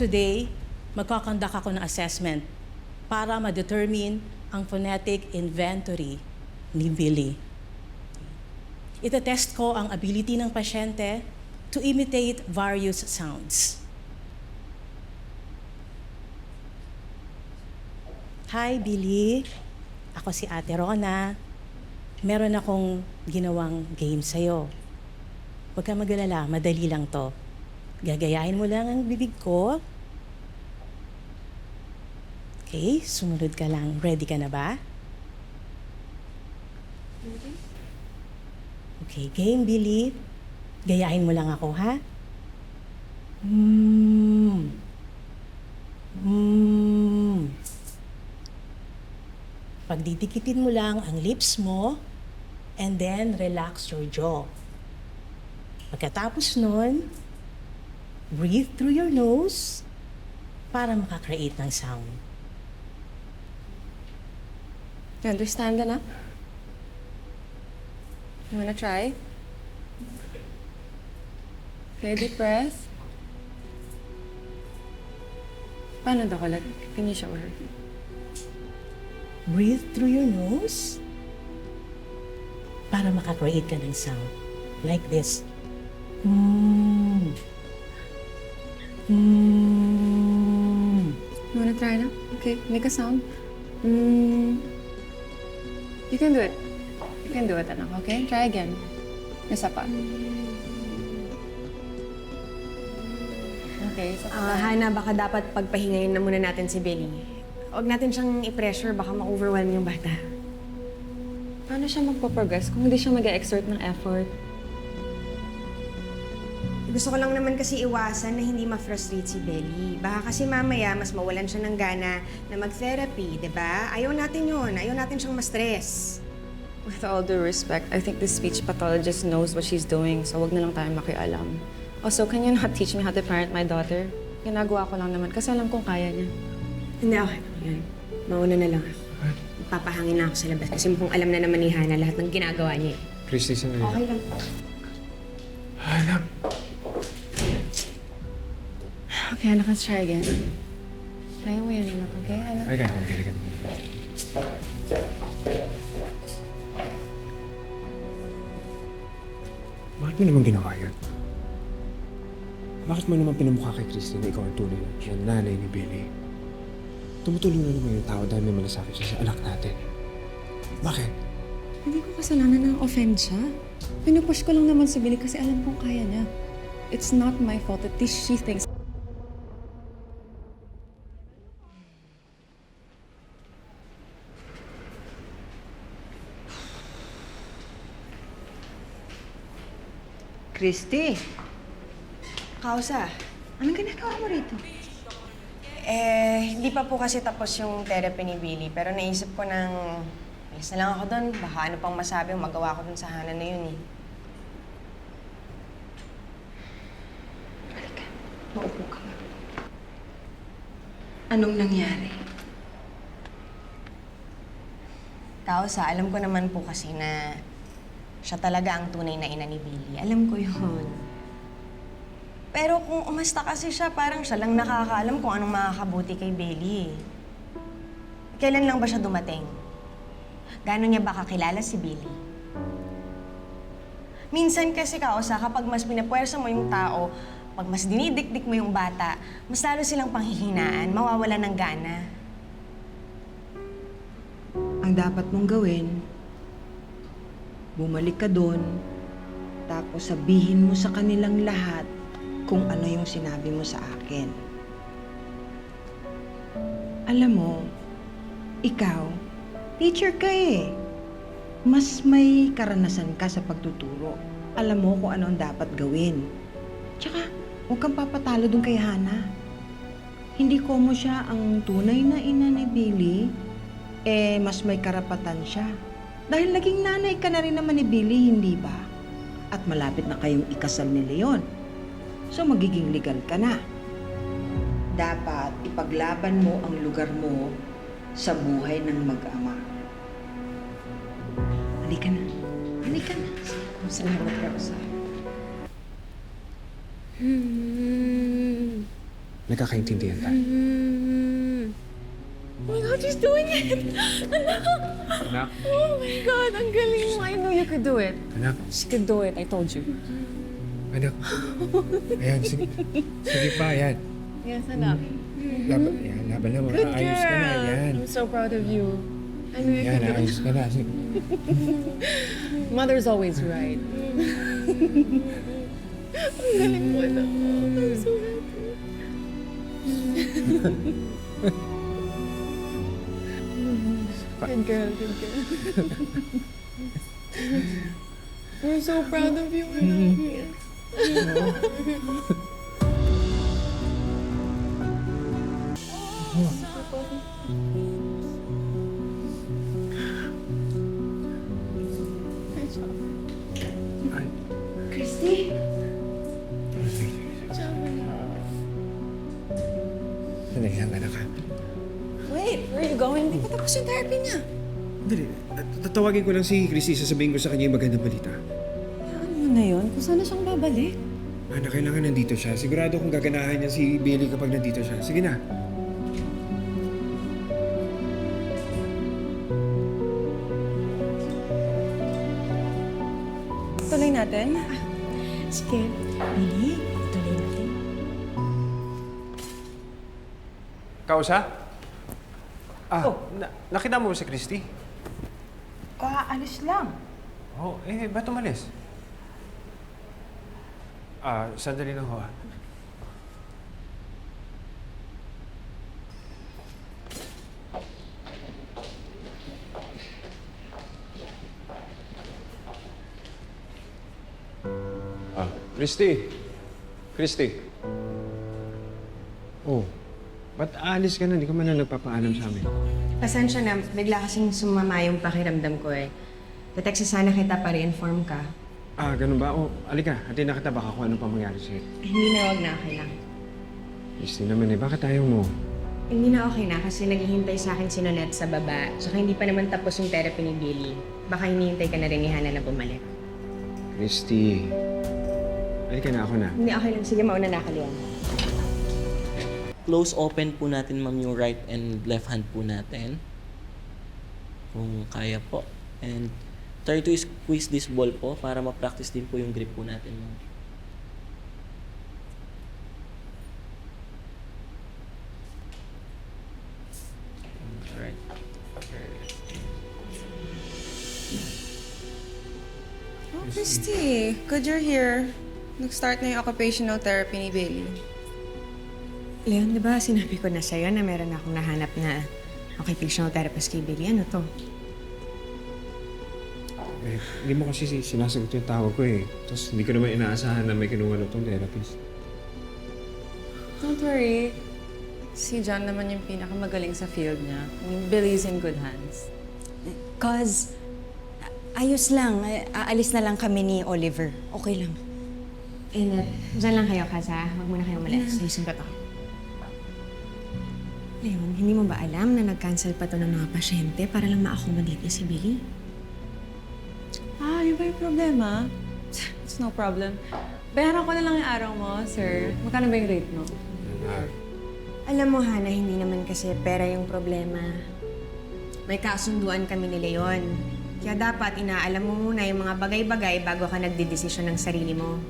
today, magkakonduct ako ng assessment para ma-determine ang phonetic inventory ni Billy. Itetest ko ang ability ng pasyente to imitate various sounds. Hi, Billy. Ako si Ate Rona. Meron akong ginawang game sa'yo. Huwag ka mag-alala, madali lang to. Gagayahin mo lang ang bibig ko. Okay, sumunod ka lang. Ready ka na ba? Okay, game, Billy. Gayahin mo lang ako, ha? Pagdidikitin mo lang ang lips mo and then relax your jaw. Pagkatapos nun, breathe through your nose para makakreate ng sound. You understand ka na? You wanna try? Okay, deep breath. Paano daw ulit? Can you show her? Breathe through your nose para makakreate ka ng sound. Like this. You wanna try na? Okay, make a sound. You can do it. You can do it, anak, okay? Try again. Isa pa. Okay, isa pa. Hana, baka dapat pagpahingayin na muna natin si Billy. Huwag natin siyang i-pressure, baka ma-overwhelm yung bata. Paano siya magpo-progress kung hindi siya mag-exert ng effort? Gusto ko lang naman kasi iwasan na hindi ma-frustrate si Billy. Baka kasi mamaya mas mawalan siya ng gana na mag-therapy, di ba? Ayaw natin yun. Ayaw natin siyang ma-stress. With all due respect, I think the speech pathologist knows what she's doing, so wag na lang tayo makialam. Also, can you not teach me how to parent my daughter? Ginagawa ko lang naman kasi alam kong kaya niya. Hindi, okay. Yan. Mauna na lang ako. Magpapahangin na ako sa labas kasi mukhang alam na naman ni Hana lahat ng ginagawa niya. Christy, sandali lang. Okay lang. Anak. Okay, anak, let's try again. Try mo yan, anak, okay? Anak. Ay, ganyan. Bakit mo naman ginawa yun? Bakit mo naman pinamukha kay Christy na ikaw ang tunay na nanay ni Billy? Tumutulong na naman yung tao dahil may malasakit siya sa anak natin. Bakit? Hindi ko kasalanan na offend siya. Pinupush ko lang naman si Billy kasi alam kong kaya niya. It's not my fault that she thinks... Christy, Kausa, anong ginagawa mo rito? hindi pa po kasi tapos yung therapy ni Billy. Pero naisip ko nang alis na lang ako doon. Baka ano pang masabi yung magawa ko dun sa Hana na yun eh. Halika, maupo ka nga. Anong nangyari? Kausa, alam ko naman po kasi na siya talaga ang tunay na ina ni Billy. Alam ko yun. Pero kung umasta kasi siya, parang siya lang nakakaalam kung anong makakabuti kay Billy. Kailan lang ba siya dumating? Gaano niya ba kakilala si Billy? Minsan kasi, Kausa, kapag mas pinapuwersa mo yung tao, pag mas dinidikdik mo yung bata, mas lalo silang panghihinaan, mawawala ng gana. Ang dapat mong gawin, bumalik ka doon, tapos sabihin mo sa kanilang lahat kung ano yung sinabi mo sa akin. Alam mo, ikaw, teacher ka eh. Mas may karanasan ka sa pagtuturo. Alam mo kung ano ang dapat gawin. Tsaka, huwag kang papatalo doon kay Hana. Hindi ko mo siya ang tunay na ina ni Billy, mas may karapatan siya. Dahil naging nanay ka na rin naman ni Billy, hindi ba? At malapit na kayong ikasal ni Leon. So magiging legal ka na. Dapat ipaglaban mo ang lugar mo sa buhay ng mag-ama. Halika na. Halika na. Salamat, Rosa. Nagkakaintindihan tayo. Oh my God, she's doing it! Anak! Anak, Oh my God, ang galing mo. I knew you could do it. anak, She could do it, I told you. anak. Ayan, sige. Sige pa, ayan. Yes, anak. Laban na mo. Good Ayos ka na, girl. ayan. I'm so proud of you. I knew you Ayan, could do it. ayos ka na. Sige. Mother's always right. Ang galing mo, anak. I'm so happy. Good girl, good girl. We're so proud of you, anak. Ay. Christy? Sandali lang, anak ha. Wait, where are you going? Hindi pa tapos yung therapy niya. Dali, tatawagin ko lang si Christy, sasabihin ko sa kanya yung magandang balita. Ano mo na yun? Kung sana siyang babalik. Ana, kailangan nandito siya. Sigurado kong gaganahan niya si Billy kapag nandito siya. Sige na. Tuloy natin. Sige, Billy, tuloy natin. Kausa? Nakita mo ba si Christy? Kaalis lang. Oo, ba't umalis? Sandali lang ho ah. Christy! Christy! Oh, ba't aalis ka na? Hindi ka man lang nagpapaalam sa amin. Pasensya na, bigla kasing sumama yung pakiramdam ko eh. Text sana kita para inform ka. Ganun ba? Oh, alika, hati na kita baka kung ano pa mangyari sa'yo. Hindi na, wag na, okay lang. Christy naman bakit ayaw mo? Hindi na okay na kasi naghihintay sa akin si Nonette sa baba. Tsaka hindi pa naman tapos yung therapy ni Billy. Baka hinihintay ka na rin ni Hannah na bumalik. Christy, alika na ako na. Hindi, okay lang. Sige, mauna na ako, Leon. Close open po natin, ma'am, yung right and left hand po natin. Kung kaya po. And try to squeeze this ball po para ma-practice din po yung grip po natin, ma'am. Alright. Oh, Christy. Good you're here. Nag-start na yung occupational therapy ni Bailey. Leon, di ba sinabi ko na sa'yo na meron akong nahanap na occupational therapist kay Billy? Ano to? Hindi mo kasi sinasagot yung tawag ko eh. Tapos hindi ko naman inaasahan na may kinuha na itong therapist. Don't worry. Si John naman yung pinakamagaling sa field niya. I mean, Billy's in good hands. Cause, ayos lang. Aalis na lang kami ni Oliver. Okay lang. Diyan lang kayo, Kaz, ha? Huwag muna kayong malas. Ayusin ko to. Leon, hindi mo ba alam na nag-cancel pa to ng mga pasyente para lang ma-accommodate niya si Billy? Yun ba yung problema? It's no problem. Bayaran ko na lang yung araw mo, sir. Magkano ba yung rate mo? Alam mo, Hannah, hindi naman kasi pera yung problema. May kasunduan kami ni Leon. Kaya dapat inaalam mo muna yung mga bagay-bagay bago ka nagdedesisyon ng sarili mo.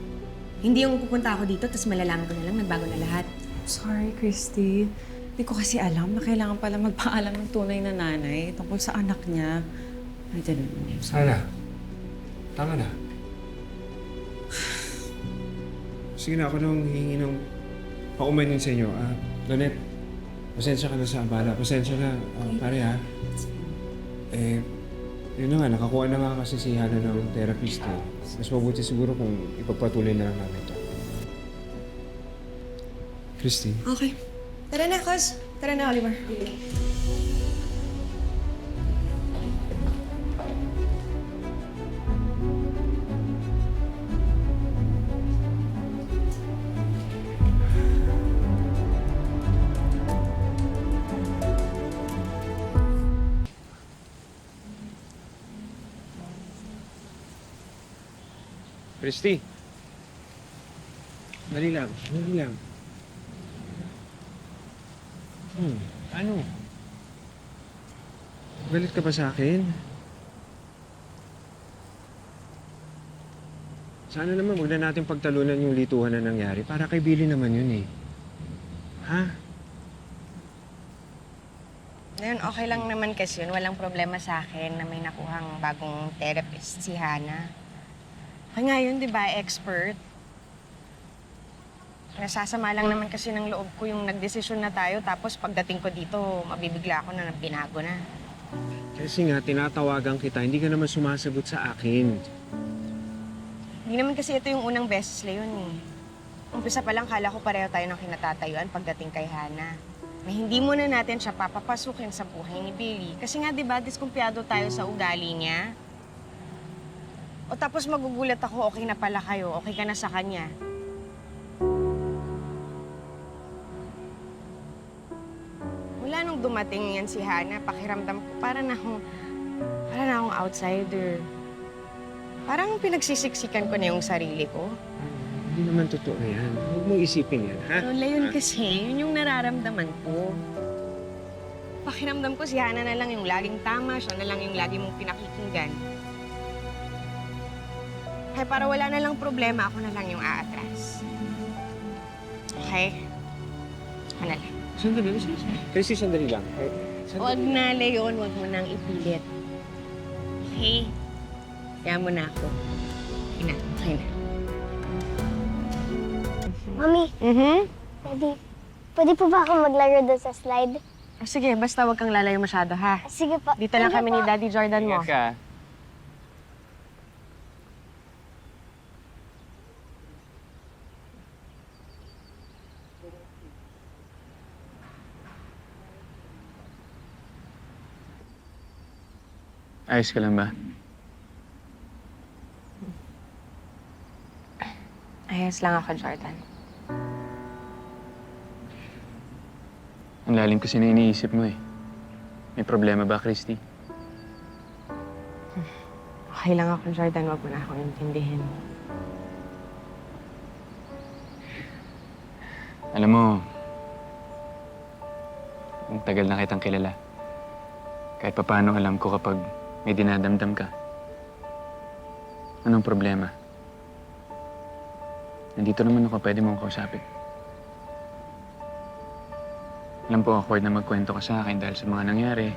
Hindi yung pupunta ako dito, tapos malalaman ko na lang, nagbago na lahat. Sorry, Christy. Hindi ko kasi alam na kailangan pala magpaalam ng tunay na nanay tungkol sa anak niya. I didn't know. Sana. Tama na. Sige na, ako nang hihingi ng paumanin sa inyo. Donette, pasensya ka na sa abala. Pasensya na, pare ha. Yun na nga, nakakuha na nga kasi si Hannah ng therapist eh. Mas mabuti siguro kung ipagpatuloy na lang namin ito. Christy. Okay. Tara na, Kaz. Tara na, Oliver. Christy. Dali lang, dali lang. Ano? Galit ka ba sa akin? Sana naman huwag na natin pagtalunan yung lituhan na nangyari. Para kay Billy naman yun eh. Ha? Ngayon, okay lang naman kasi yun. Walang problema sa akin na may nakuhang bagong therapist, si Hana. Okay nga yun, di ba? Expert. Nasasama lang naman kasi ng loob ko yung nagdesisyon na tayo, tapos pagdating ko dito, mabibigla ako na binago na. Kasi nga, tinatawagan kita, hindi ka naman sumasagot sa akin. Hindi naman kasi ito yung unang beses, Leon eh. Umpisa pa lang, kala ko pareho tayo ng kinatatayuan pagdating kay Hana. Na hindi muna natin siya papapasukin sa buhay ni Billy. Kasi nga, di ba, diskumpiyado tayo sa ugali niya. O tapos magugulat ako, okay na pala kayo, okay ka na sa kanya. Mula nung dumating yan si Hana, pakiramdam ko para na akong outsider. Parang pinagsisiksikan ko na yung sarili ko. Hindi naman totoo yan. Huwag mo isipin yan, ha? Lola, yun kasi, yun yung nararamdaman ko. Pakiramdam ko si Hana na lang yung laging tama, siya na lang yung lagi mong pinakikinggan. Kaya para wala na lang problema, ako na lang yung aatras. Okay? Ako na lang. Sandali. Kasi sandali lang. Huwag na, Leon. Huwag mo nang ipilit. Okay? Kaya mo na ako. Okay na. Mami, pwede po ba ako maglaro doon sa slide? Oh, sige, basta huwag kang lalayo masyado, ha? Sige po. Dito lang kami ni Daddy Jordan mo. ka. Ayos ka lang ba? Ayos lang ako, Jordan. Ang lalim kasi na iniisip mo eh. May problema ba, Christy? Okay lang ako, Jordan. Huwag mo na akong intindihin. Alam mo, ang tagal na kitang kilala. Kahit papaano alam ko kapag may dinadamdam ka. Anong problema? Nandito naman ako, pwede mong kausapin. Alam po, awkward na magkwento ka sa akin dahil sa mga nangyari.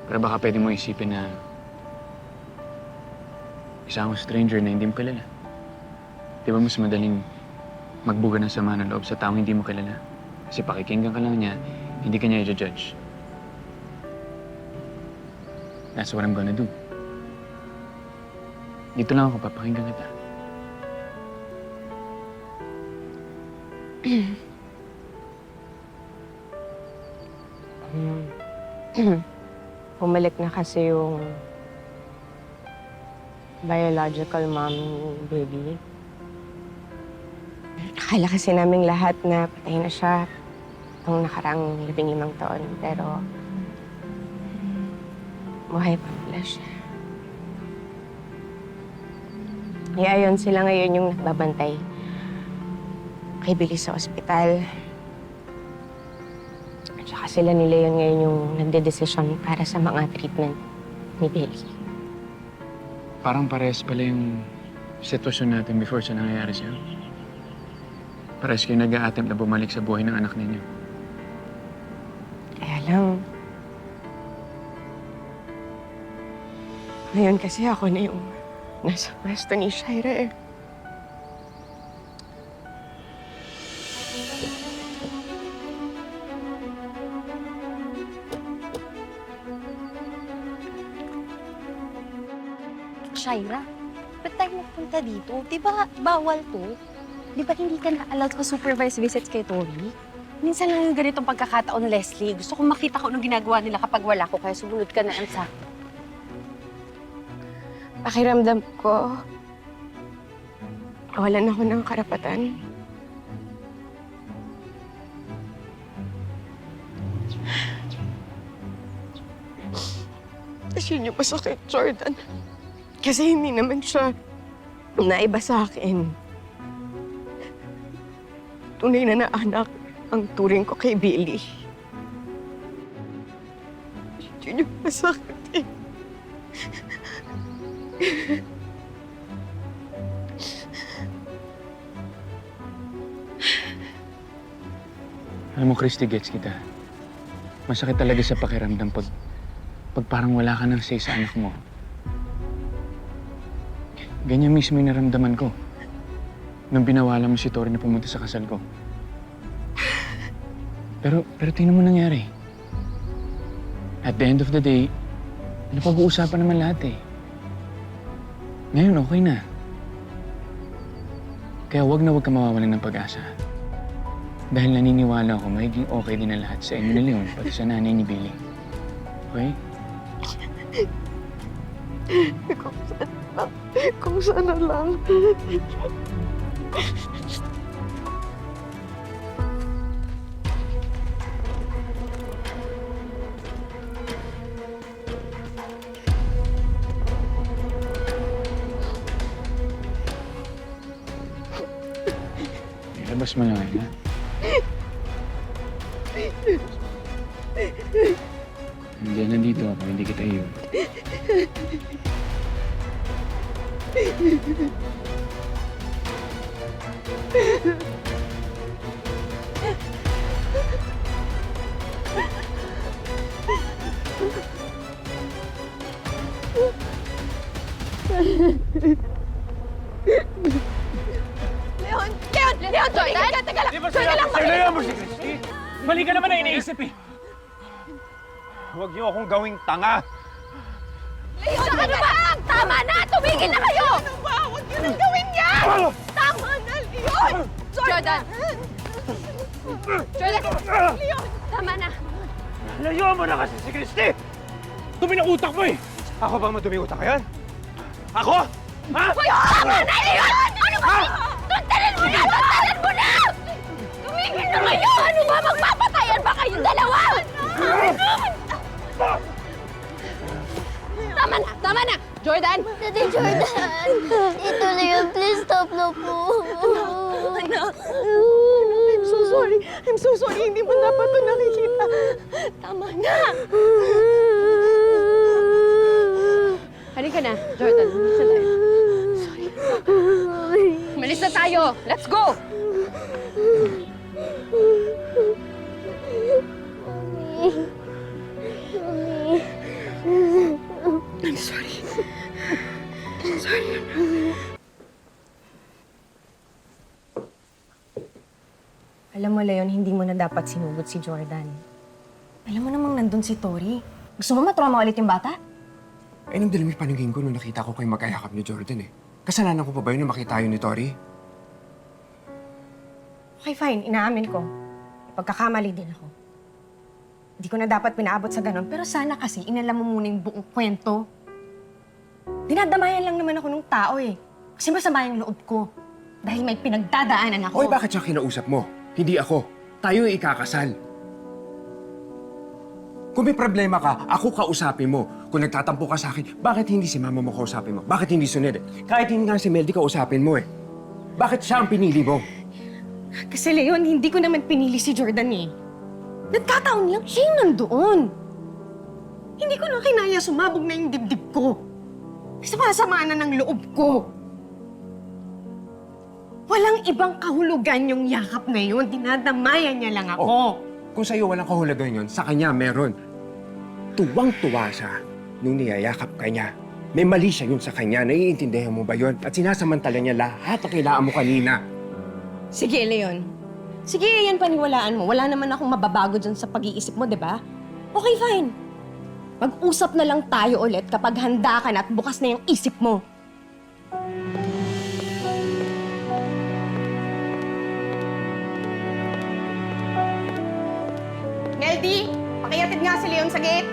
Pero baka pwede mo isipin na isa akong stranger na hindi mo kilala. Di ba mas madaling magbuga ng sama ng loob sa taong hindi mo kilala? Kasi pakikinggan ka lang niya, hindi ka niya i-judge. That's what I'm gonna do. Dito lang ako, papakinggan kita. Bumalik na kasi yung biological mom ni baby. Akala kasi naming lahat na patay na siya nung nakaraang 15 taon. Pero buhay pa pala siya. Kaya ayun, sila ngayon yung nagbabantay kay Billy sa ospital. At saka sila ni Leon ngayon yung nagde-desisyon para sa mga treatment ni Billy. Parang parehas pala yung sitwasyon natin before sa nangyayari sa'yo. Parehas kayo nag-a-attempt na bumalik sa buhay ng anak ninyo. Kaya lang, ngayon kasi ako na yung nasa pwesto ni Shaira eh. Shaira, ba't tayo magpunta dito? Di ba bawal to? Di ba hindi ka na allowed sa supervised visits kay Tori? Minsan lang yung ganitong pagkakataon, Leslie. Gusto kong makita ko anong ginagawa nila kapag wala ko, kaya sumunod ka na lang sa akin. Pakiramdam ko, walan ako ng karapatan. Tapos yun yung masakit, Jordan. Kasi hindi naman siya naiba sa akin. tunay na anak ang turing ko kay Billy. Yun yung masakit eh. Alam mo, Christy, gets kita. Masakit talaga sa pakiramdam pag parang wala ka nang say sa anak mo. Ganyan mismo yung naramdaman ko nung binawala mo si Tori na pumunta sa kasal ko. Pero tingnan mo nangyari. At the end of the day, napag-uusapan naman lahat eh. Ngayon, okay na. Kaya wag na wag ka mawawalan ng pag-asa. Dahil naniniwala ako, magiging okay din ang lahat sa inyo ni Leon, pati sa nanay ni Billy. Okay? Kung sana lang. Ilabas mo lang yan, ha? Hindi, nandito ako. Hindi kita iyon. Leon, Jordan! Teka lang! Teka lang! Sa'yo mo si Christy! Mali ka naman na iniisip eh! Huwag niyo akong gawing tanga! Leon, ano ba? Tama na! Tumigil na kayo! Ano ba? Huwag niyo nang gawin yan! Tama na, Leon! Jordan! Leon! Tama na! Layo mo na kasi si Christy! Dumi ng utak mo eh! Ako bang madumi utak yan? Ako? Ha? Hoy, tama na, Leon! Ano ba? Tuntalan mo na! Tuntalan mo na! Tumigil na kayo! Ano ba? Magpapatayan ba kayong dalawa? Tama na! Tama na! Jordan! Tati Jordan! Tito Leon, please stop na po. Anak, I'm so sorry. I'm so sorry. Hindi mo dapat ito nakikita. Tama na. Halika na, Jordan. Malis na tayo. Sorry. Malis na tayo. Let's go! I'm sorry. Sorry. Alam mo, Leon, hindi mo na dapat sinugod si Jordan. Alam mo namang nandun si Tori. Gusto mo matrauma ulit yung bata? Eh, nang dalim yung paningin ko nung nakita ko kayo magkayakap ni Jordan eh. Kasalanan ko pa ba yun na makita yun ni Tori? Okay, fine. Inaamin ko. Pagkakamali din ako. Hindi ko na dapat pinaabot sa ganun. Pero sana kasi inalam mo muna yung buong kwento. Dinadamayan lang naman ako ng tao eh. Kasi masama yung loob ko. Dahil may pinagdadaanan ako. Oy, bakit siya kinausap mo? Hindi ako. Tayo ay ikakasal. Kung may problema ka, ako kausapin mo. Kung nagtatampo ka sa akin, bakit hindi si mama mo kausapin mo? Bakit hindi sunod eh? Kahit hindi nga si Meldy kausapin mo eh. Bakit siya ang pinili mo? Kasi Leon, hindi ko naman pinili si Jordan eh. Nagkataon lang, siya yung nandoon. Hindi ko na kinaya sumabog na yung dibdib ko. Sama na ng loob ko. Walang ibang kahulugan yung yakap na yun. Dinadamayan niya lang ako. Oh, kung sa'yo walang kahulugan yun, sa kanya meron. Tuwang-tuwa siya nung niyayakap ka niya. May mali siya yun sa kanya. Naiintindihan mo ba yun? At sinasamantala niya lahat na kailangan mo kanina. Sige, Leon. Sige, yan paniwalaan mo. Wala naman akong mababago dyan sa pag-iisip mo, di ba? Okay, fine. Mag-usap na lang tayo ulit kapag handa ka na at bukas na yung isip mo. Meldy, pakiatid nga si Leon sa gate.